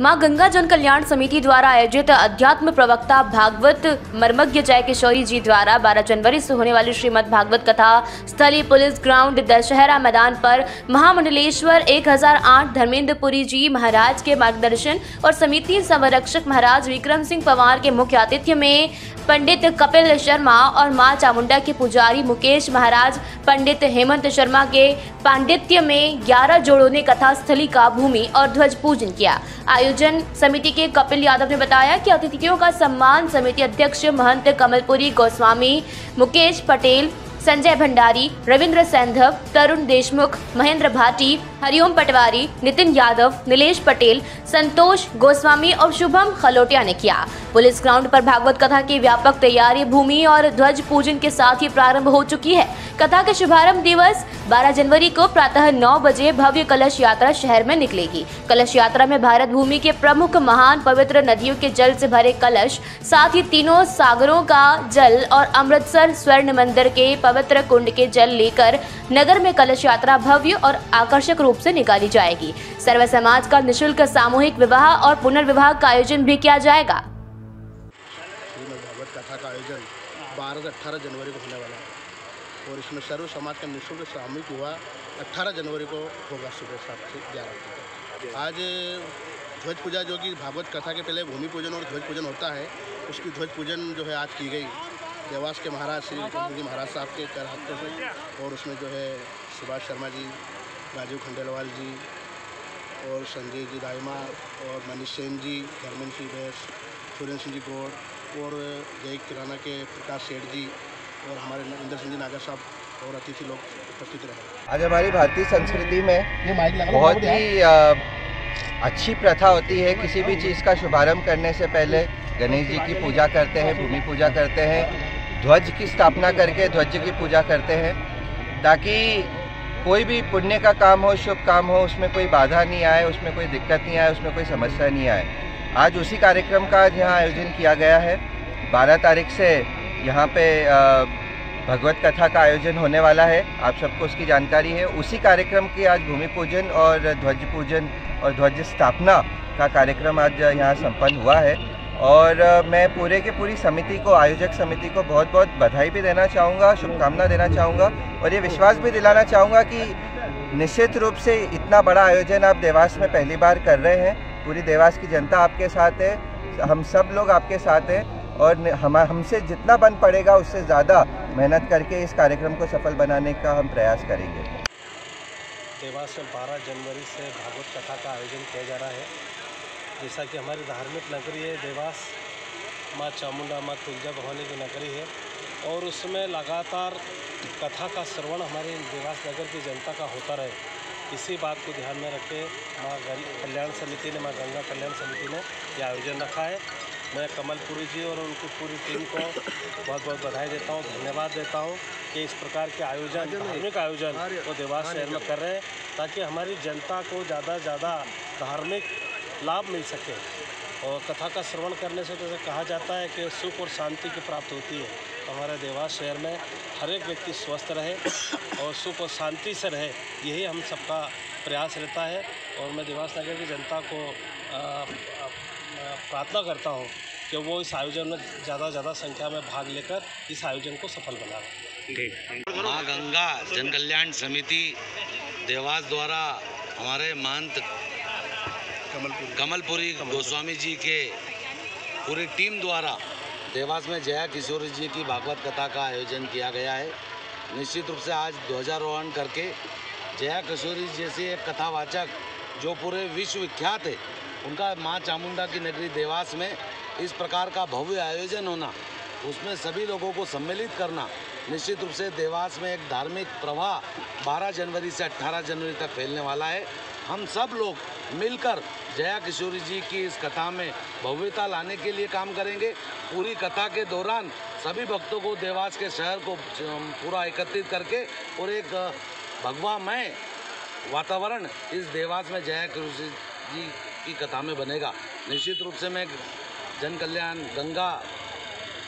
मां गंगा जन कल्याण समिति द्वारा आयोजित अध्यात्म प्रवक्ता भागवत मर्मज्ञ जय किशोरी जी द्वारा 12 जनवरी से होने वाली श्रीमद् भागवत कथा स्थलीय पुलिस ग्राउंड दशहरा मैदान पर महामंडलेश्वर 1008 धर्मेंद्रपुरी जी महाराज के मार्गदर्शन और समिति संरक्षक महाराज विक्रम सिंह पवार के मुख्य आतिथ्य में पंडित कपिल शर्मा और मां चामुंडा के पुजारी मुकेश महाराज, पंडित हेमंत शर्मा के पांडित्य में 11 जोड़ों ने कथा स्थली का भूमि और ध्वज पूजन किया। आयोजन समिति के कपिल यादव ने बताया कि अतिथियों का सम्मान समिति अध्यक्ष महंत कमलपुरी गोस्वामी, मुकेश पटेल, संजय भंडारी, रविंद्र सैंधव, तरुण देशमुख, महेंद्र भाटी, हरिओम पटवारी, नितिन यादव, नीलेश पटेल, संतोष गोस्वामी और शुभम खलोटिया ने किया। पुलिस ग्राउंड पर भागवत कथा की व्यापक तैयारी भूमि और ध्वज पूजन के साथ ही प्रारंभ हो चुकी है। कथा का शुभारंभ दिवस 12 जनवरी को प्रातः 9 बजे भव्य कलश यात्रा शहर में निकलेगी। कलश यात्रा में भारत भूमि के प्रमुख महान पवित्र नदियों के जल से भरे कलश, साथ ही तीनों सागरों का जल और अमृतसर स्वर्ण मंदिर के पवित्र कुंड के जल लेकर नगर में कलश यात्रा भव्य और आकर्षक रूप से निकाली जाएगी। सर्व समाज का निःशुल्क सामूहिक विवाह और पुनर्विवाह का आयोजन भी किया जाएगा। भागवत कथा का आयोजन 12 से 18 जनवरी को होने वाला है और इसमें सर्व समाज का निःशुल्क सामूहिक विवाह 18 जनवरी को होगा सुबह 7 से 11 बजे। आज ध्वज पूजा जो कि भागवत कथा के पहले भूमि पूजन और ध्वज पूजन होता है, उसकी ध्वज पूजन जो है आज की गई देवास के महाराज श्री जी महाराज साहब के कर हाथों से, और उसमें जो है सुभाष शर्मा जी, राजीव खंडेलवाल जी और संजय जी दाइमा और मनीष सेन जी, धर्मेंद्र सिंह बैस, सुरेंद्र सिंह जी गौड़ और जय किराना के प्रकाश सेठ जी और हमारे इंद्र सिंह जी नागर साहब और अतिथि लोग उपस्थित रहे। आज हमारी भारतीय संस्कृति में बहुत ही अच्छी प्रथा होती है। किसी भी चीज़ का शुभारंभ करने से पहले गणेश जी की पूजा करते हैं, भूमि पूजा करते हैं, ध्वज की स्थापना करके ध्वज की पूजा करते हैं, ताकि कोई भी पुण्य का काम हो, शुभ काम हो, उसमें कोई बाधा नहीं आए, उसमें कोई दिक्कत नहीं आए, उसमें कोई समस्या नहीं आए। आज उसी कार्यक्रम का आज यहाँ आयोजन किया गया है। 12 तारीख से यहाँ पे भगवत कथा का आयोजन होने वाला है, आप सबको उसकी जानकारी है। उसी कार्यक्रम की आज भूमि पूजन और ध्वज पूजन और ध्वज स्थापना का कार्यक्रम आज यहाँ संपन्न हुआ है। और मैं पूरी समिति को, आयोजक समिति को बहुत बहुत बधाई भी देना चाहूँगा, शुभकामना देना चाहूँगा और ये विश्वास भी दिलाना चाहूँगा कि निश्चित रूप से इतना बड़ा आयोजन आप देवास में पहली बार कर रहे हैं। पूरी देवास की जनता आपके साथ है, हम सब लोग आपके साथ हैं और हमसे जितना बन पड़ेगा उससे ज़्यादा मेहनत करके इस कार्यक्रम को सफल बनाने का हम प्रयास करेंगे। देवास में 12 जनवरी से भागवत कथा का आयोजन किया जा रहा है। जैसा कि हमारी धार्मिक नगरी है देवास, माँ चामुंडा, माँ तुलजा भवानी की नगरी है और उसमें लगातार कथा का श्रवण हमारे देवास नगर की जनता का होता रहे, इसी बात को ध्यान में रख के माँ कल्याण समिति ने, माँ गंगा कल्याण समिति ने यह आयोजन रखा है। मैं कमलपुरी जी और उनकी पूरी टीम को बहुत बहुत बधाई देता हूँ, धन्यवाद देता हूँ कि इस प्रकार के आयोजन, धार्मिक आयोजन वो देवास शहर में कर रहे हैं, ताकि हमारी जनता को ज़्यादा से ज़्यादा धार्मिक लाभ मिल सके। और कथा का श्रवण करने से जैसे कहा जाता है कि सुख और शांति की प्राप्ति होती है, तो हमारे देवास शहर में हर एक व्यक्ति स्वस्थ रहे और सुख और शांति से रहे, यही हम सबका प्रयास रहता है। और मैं देवास नगर की जनता को प्रार्थना करता हूँ कि वो इस आयोजन में ज़्यादा संख्या में भाग लेकर इस आयोजन को सफल बनाएं। माँ गंगा जन कल्याण समिति देवास द्वारा हमारे महंत कमलपुरी गोस्वामी जी के पूरी टीम द्वारा देवास में जया किशोरी जी की भागवत कथा का आयोजन किया गया है। निश्चित रूप से आज ध्वजारोहण करके जया किशोरी जैसे एक कथावाचक जो पूरे विश्व विख्यात है, उनका माँ चामुंडा की नगरी देवास में इस प्रकार का भव्य आयोजन होना, उसमें सभी लोगों को सम्मिलित करना, निश्चित रूप से देवास में एक धार्मिक प्रवाह 12 जनवरी से 18 जनवरी तक फैलने वाला है। हम सब लोग मिलकर जया किशोरी जी की इस कथा में भव्यता लाने के लिए काम करेंगे। पूरी कथा के दौरान सभी भक्तों को देवास के शहर को पूरा एकत्रित करके और एक भगवामय वातावरण इस देवास में जया किशोरी जी की कथा में बनेगा। निश्चित रूप से मैं जन कल्याण गंगा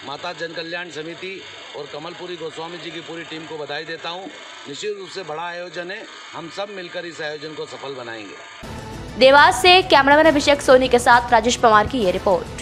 माता जन कल्याण समिति और कमलपुरी गोस्वामी जी की पूरी टीम को बधाई देता हूं। निश्चित रूप से बड़ा आयोजन है, हम सब मिलकर इस आयोजन को सफल बनाएंगे। देवास से कैमरामैन अभिषेक सोनी के साथ राजेश पवार की ये रिपोर्ट।